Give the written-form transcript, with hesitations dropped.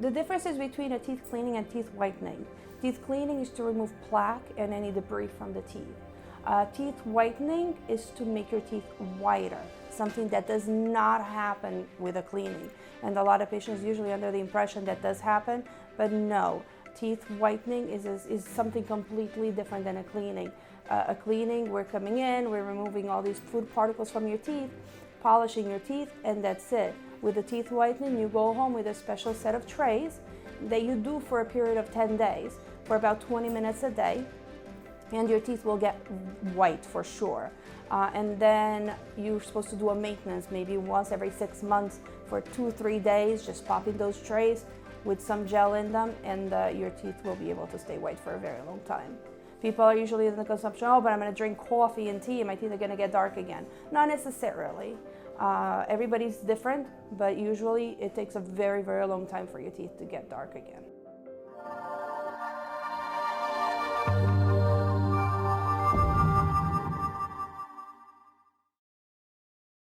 The differences between a teeth cleaning and teeth whitening. Teeth cleaning is to remove plaque and any debris from the teeth. Teeth whitening is to make your teeth whiter, something that does not happen with a cleaning. And a lot of patients usually under the impression that does happen, but no. Teeth whitening is something completely different than a cleaning. A cleaning, we're coming in, we're removing all these food particles from your teeth, polishing your teeth, and that's it. With the teeth whitening, you go home with a special set of trays that you do for a period of 10 days, for about 20 minutes a day, and your teeth will get white for sure. And then you're supposed to do a maintenance maybe once every 6 months for 2-3 days, just popping those trays with some gel in them, and your teeth will be able to stay white for a very long time. People are usually in the consumption, oh, but I'm going to drink coffee and tea and my teeth are going to get dark again. Not necessarily. Everybody's different, but usually it takes a very, very long time for your teeth to get dark again.